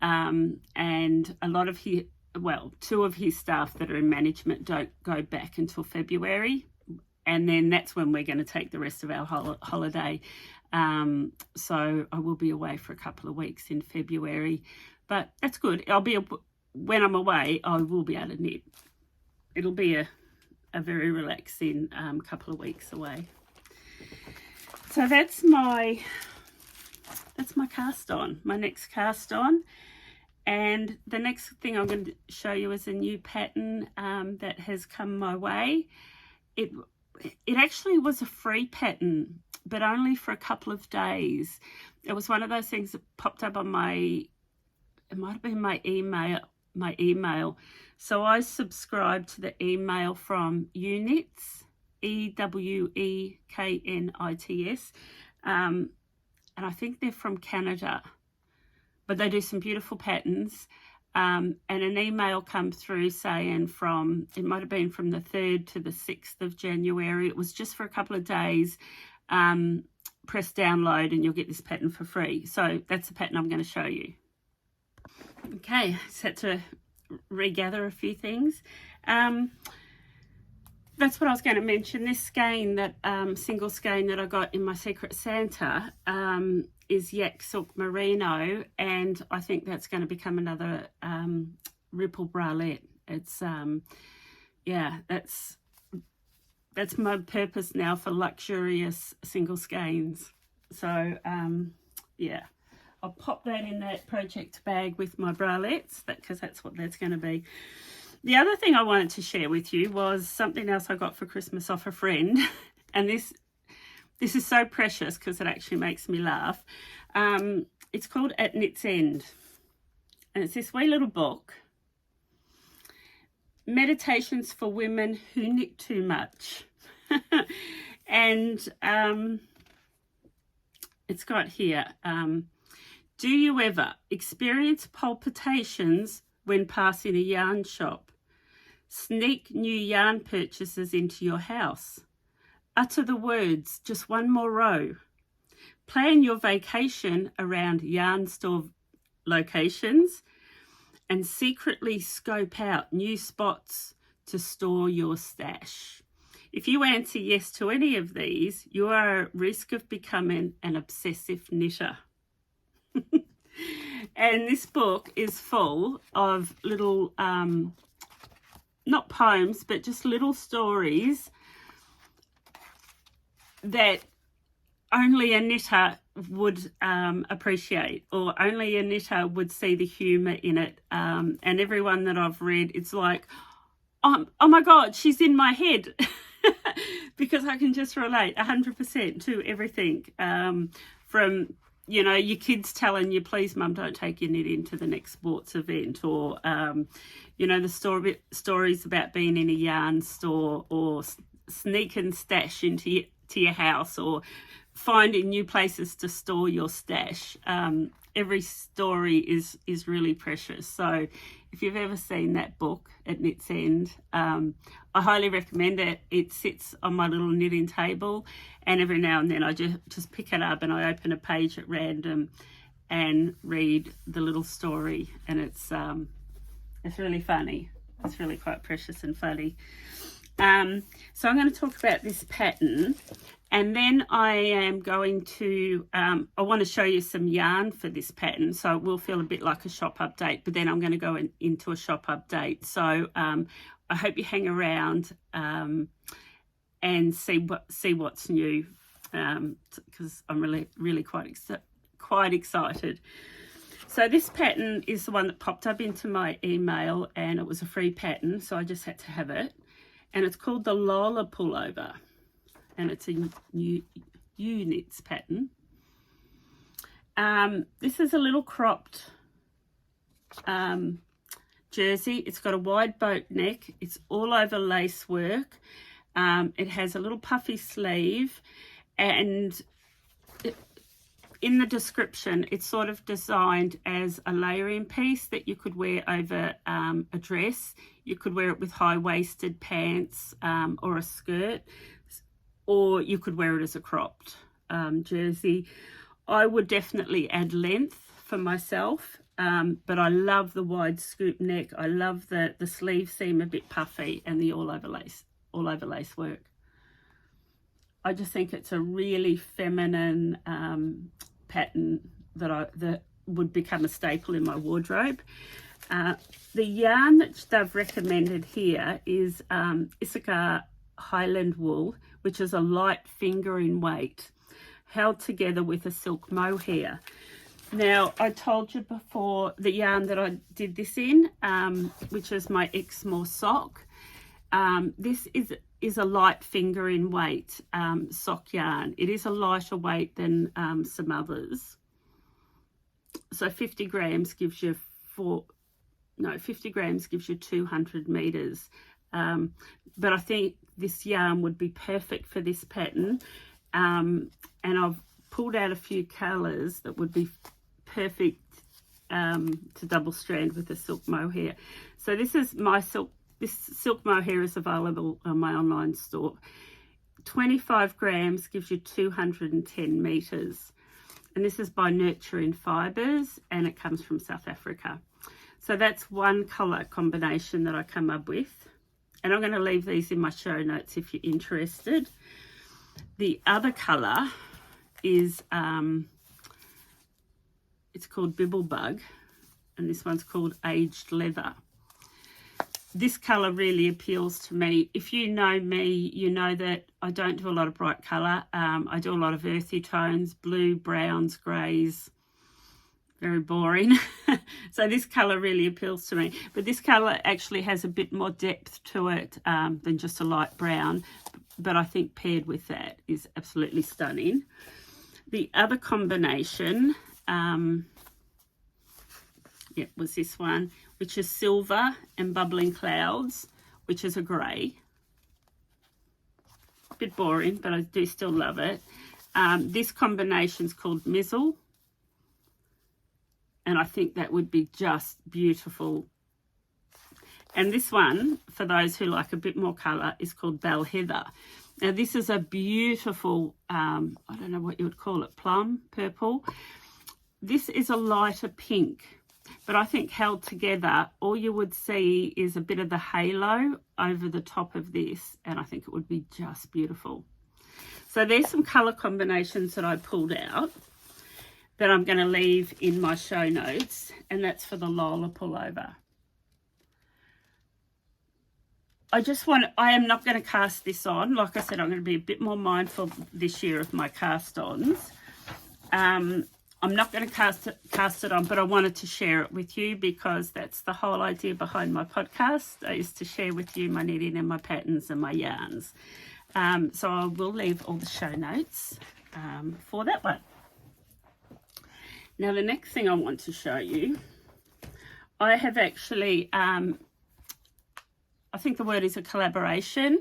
And a lot of his, well, 2 of his staff that are in management don't go back until February. And then that's when we're going to take the rest of our holiday. So I will be away for a couple of weeks in February. But that's good. When I'm away, I will be able to knit. It'll be a very relaxing couple of weeks away. So that's my cast on, my next cast on. And the next thing I'm going to show you is a new pattern that has come my way. It actually was a free pattern, but only for a couple of days. It was one of those things that popped up on it might have been my email. So I subscribed to the email from eweknits, eweknits, and I think they're from Canada, but they do some beautiful patterns. And an email come through saying it might have been from the 3rd to the 6th of January. It was just for a couple of days. Press download and you'll get this pattern for free. So that's the pattern I'm going to show you. Okay, just had to regather a few things. That's what I was going to mention. This skein, that single skein that I got in my Secret Santa, is Yak Silk Merino, and I think that's going to become another ripple bralette. It's that's my purpose now for luxurious single skeins. So yeah, I'll pop that in that project bag with my bralettes, because that's what that's going to be. The other thing I wanted to share with you was something else I got for Christmas off a friend. And this is so precious because it actually makes me laugh. It's called At Knit's End. And it's this wee little book. Meditations for Women Who Knit Too Much. And it's got here, do you ever experience palpitations when passing a yarn shop? Sneak new yarn purchases into your house. Utter the words, just one more row. Plan your vacation around yarn store locations and secretly scope out new spots to store your stash. If you answer yes to any of these, you are at risk of becoming an obsessive knitter. And this book is full of little, not poems, but just little stories that only a knitter would appreciate, or only a knitter would see the humour in it. And everyone that I've read, it's like, oh my God, she's in my head. Because I can just relate 100% to everything, from, you know, your kids telling you, please mum, don't take your knitting to the next sports event, or you know, the stories about being in a yarn store, or sneak and stash into your house, or finding new places to store your stash. Every story is really precious. So if you've ever seen that book at Knit's End, I highly recommend it. It sits on my little knitting table, and every now and then I just pick it up and I open a page at random and read the little story, and it's really funny. It's really quite precious and funny. So I'm going to talk about this pattern, and then I am going to, I want to show you some yarn for this pattern, so it will feel a bit like a shop update, but then I'm going to go into a shop update. So I hope you hang around and see what's new, because I'm really quite excited. So this pattern is the one that popped up into my email, and it was a free pattern, so I just had to have it. And it's called the Lola Pullover, and it's a eweknit pattern. This is a little cropped jersey. It's got a wide boat neck. It's all over lace work. It has a little puffy sleeve, and in the description, it's sort of designed as a layering piece that you could wear over a dress. You could wear it with high-waisted pants or a skirt, or you could wear it as a cropped jersey. I would definitely add length for myself, but I love the wide scoop neck. I love the sleeves seem a bit puffy, and the all over lace work. I just think it's a really feminine pattern that would become a staple in my wardrobe. The yarn that they've recommended here is Issachar Highland wool, which is a light finger in weight, held together with a silk mohair. Now, I told you before the yarn that I did this in, which is my Exmoor sock. This is a light finger in weight sock yarn. It is a lighter weight than some others. So 50 grams gives you 50 grams gives you 200 meters. But I think this yarn would be perfect for this pattern. And I've pulled out a few colors that would be perfect to double strand with a silk mohair. So this is my silk. This silk mohair is available on my online store. 25 grams gives you 210 meters. And this is by Nurturing Fibres, and it comes from South Africa. So that's one color combination that I come up with. And I'm going to leave these in my show notes if you're interested. The other color is, it's called Bibblebug, and this one's called Aged Leather. This colour really appeals to me. If you know me, you know that I don't do a lot of bright colour. I do a lot of earthy tones, blue, browns, greys. Very boring. So this colour really appeals to me. But this colour actually has a bit more depth to it than just a light brown. But I think paired with that is absolutely stunning. The other combination, was this one, which is Silver and Bubbling Clouds, which is a grey. A bit boring, but I do still love it. This combination is called Mizzle, and I think that would be just beautiful. And this one, for those who like a bit more colour, is called Bell Heather. Now this is a beautiful, I don't know what you would call it, plum, purple. This is a lighter pink. but I think held together, all you would see is a bit of the halo over the top of this, and I think it would be just beautiful. So there's some colour combinations that I pulled out that I'm going to leave in my show notes, and that's for the Lola Pullover. I am not going to cast this on. Like I said, I'm going to be a bit more mindful this year of my cast-ons. I'm not going to cast it on, but I wanted to share it with you because that's the whole idea behind my podcast, is to share with you my knitting and my patterns and my yarns. So I will leave all the show notes for that one. Now, the next thing I want to show you, I have actually, I think the word is a collaboration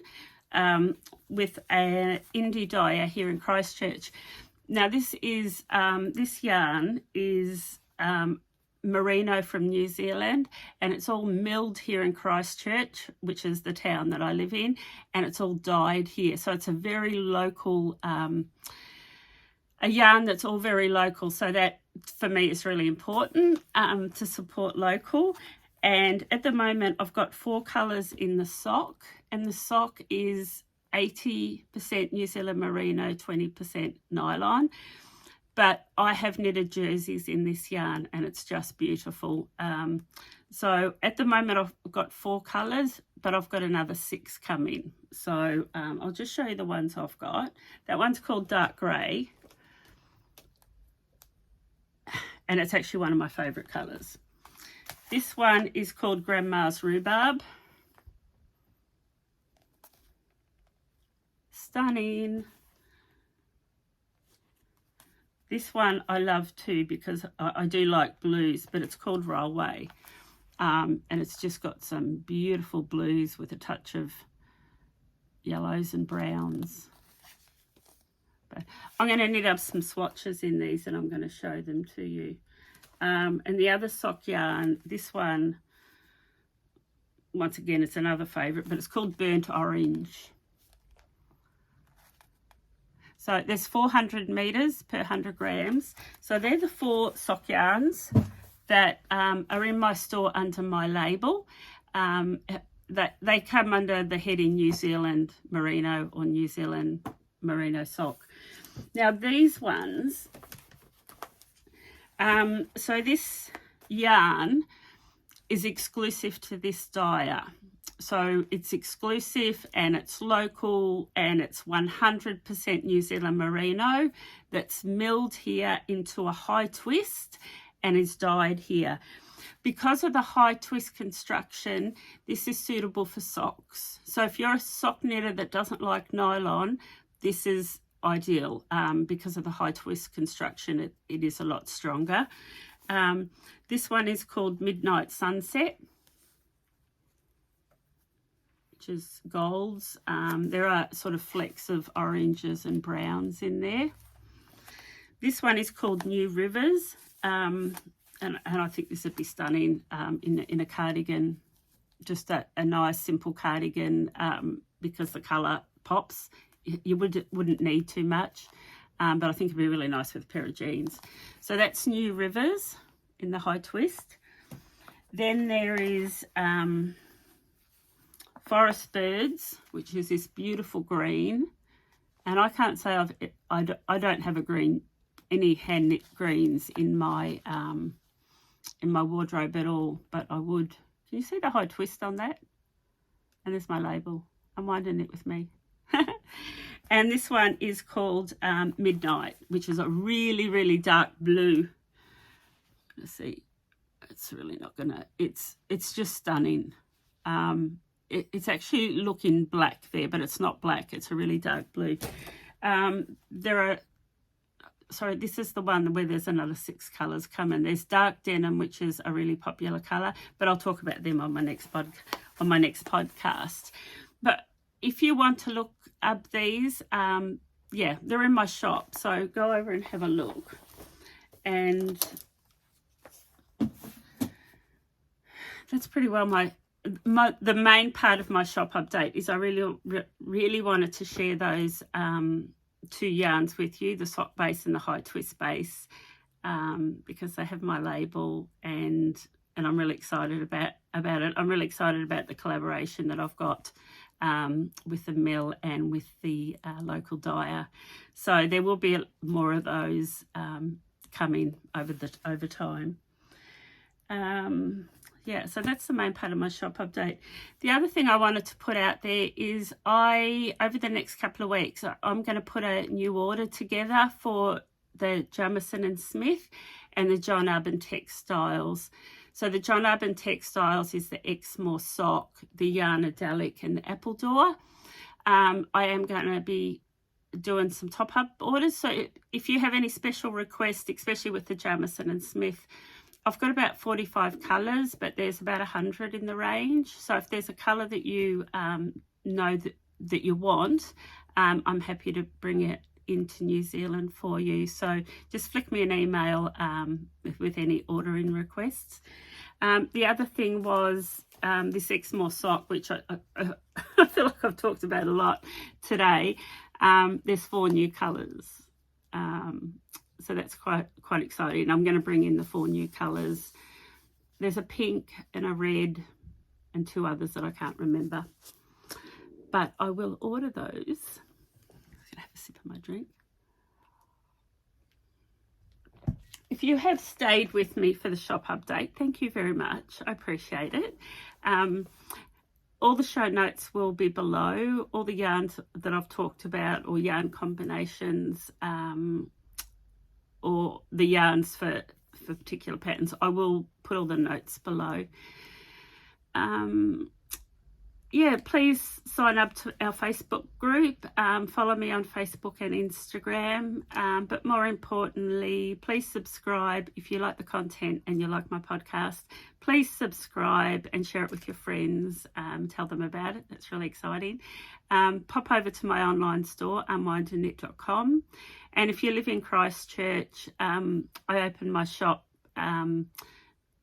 with an indie dyer here in Christchurch. Now, this is this yarn is Merino from New Zealand, and it's all milled here in Christchurch, which is the town that I live in, and it's all dyed here. So it's a very local, a yarn that's all very local. So that for me is really important to support local. And at the moment I've got 4 colours in the sock, and the sock is 80% New Zealand Merino, 20% nylon. But I have knitted jerseys in this yarn, and it's just beautiful. So at the moment I've got 4 colours, but I've got another 6 coming. So I'll just show you the ones I've got. That one's called Dark Grey, and it's actually one of my favourite colours. This one is called Grandma's Rhubarb. Stunning. This one I love too because I do like blues, but it's called Railway. And it's just got some beautiful blues with a touch of yellows and browns. But I'm going to knit up some swatches in these, and I'm going to show them to you. And the other sock yarn, this one, once again, it's another favourite, but it's called Burnt Orange. So there's 400 metres per 100 grams. So they're the 4 sock yarns that are in my store under my label. That they come under the heading New Zealand Merino or New Zealand Merino sock. Now these ones, so this yarn is exclusive to this dyer. So it's exclusive and it's local, and it's 100% New Zealand Merino that's milled here into a high twist and is dyed here. Because of the high twist construction, this is suitable for socks. So if you're a sock knitter that doesn't like nylon, this is ideal. Because of the high twist construction, it is a lot stronger. This one is called Midnight Sunset, which is golds. There are sort of flecks of oranges and browns in there. This one is called New Rivers, and I think this would be stunning in a cardigan, just a nice simple cardigan, because the colour pops. You wouldn't need too much, but I think it'd be really nice with a pair of jeans. So that's New Rivers in the high twist. Then there is Forest Birds, which is this beautiful green, and I can't say I don't have any hand knit greens in my wardrobe at all, but I would. Can you see the high twist on that? And there's my label. Unwind and Knit with me. And this one is called Midnight, which is a really, really dark blue. Let's see, it's really not gonna. It's just stunning. It's actually looking black there, but it's not black. It's a really dark blue. This is the one where there's another 6 colours coming. There's dark denim, which is a really popular colour, but I'll talk about them on my next podcast. But if you want to look up these, yeah, they're in my shop. So go over and have a look. And that's pretty well the main part of my shop update is I really wanted to share those 2 yarns with you, the sock base and the high twist base. because they have my label, and I'm really excited about it. I'm really excited about the collaboration that I've got with the mill and with the local dyer. So there will be more of those coming over time. Yeah, so that's the main part of my shop update. The other thing I wanted to put out there is over the next couple of weeks, I'm going to put a new order together for the Jamieson and Smith and the John Urban Textiles. So the John Urban Textiles is the Exmoor Sock, the Yarnadelic and the Appledore. I am going to be doing some top-up orders. So if you have any special requests, especially with the Jamieson and Smith, I've got about 45 colours, but there's about 100 in the range. So if there's a colour that you know that you want, I'm happy to bring it into New Zealand for you. So just flick me an email with any ordering requests. The other thing was this Exmoor sock, which I feel like I've talked about a lot today. There's 4 new colours. So that's quite exciting. I'm going to bring in the 4 new colours. There's a pink and a red and 2 others that I can't remember. But I will order those. I'm going to have a sip of my drink. If you have stayed with me for the shop update, thank you very much. I appreciate it. All the show notes will be below. All the yarns that I've talked about, or yarn combinations, or the yarns for particular patterns, I will put all the notes below. Yeah, please sign up to our Facebook group. Follow me on Facebook and Instagram. But more importantly, please subscribe if you like the content and you like my podcast. Please subscribe and share it with your friends. Tell them about it. That's really exciting. Pop over to my online store, unwindanddknit.com. And if you live in Christchurch, I open my shop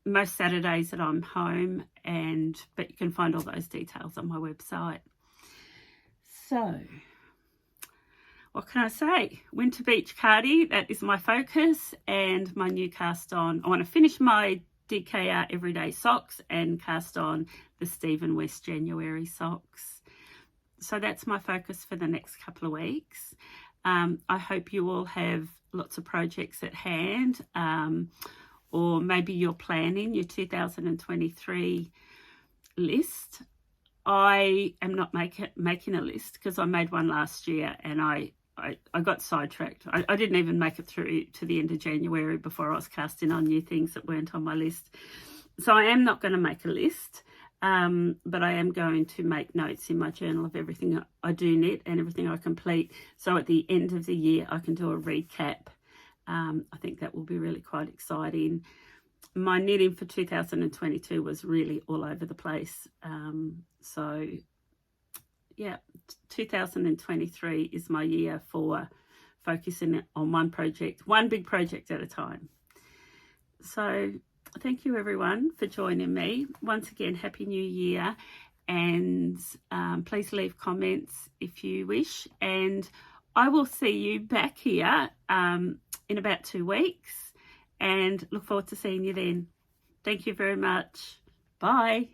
most Saturdays that I'm home, but you can find all those details on my website. So, what can I say? Winter Beach Cardi, that is my focus, and my new cast on. I want to finish my DK everyday socks and cast on the Stephen West January socks. So that's my focus for the next couple of weeks. I hope you all have lots of projects at hand, or maybe you're planning your 2023 list. I am not making a list because I made one last year and I got sidetracked. I didn't even make it through to the end of January before I was casting on new things that weren't on my list. So I am not going to make a list, but I am going to make notes in my journal of everything I do knit and everything I complete. So at the end of the year, I can do a recap. I think that will be really quite exciting. My knitting for 2022 was really all over the place. So yeah, 2023 is my year for focusing on one big project at a time. So thank you everyone for joining me. Once again, Happy New Year, and please leave comments if you wish, and I will see you back here in about 2 weeks, and look forward to seeing you then. Thank you very much. Bye.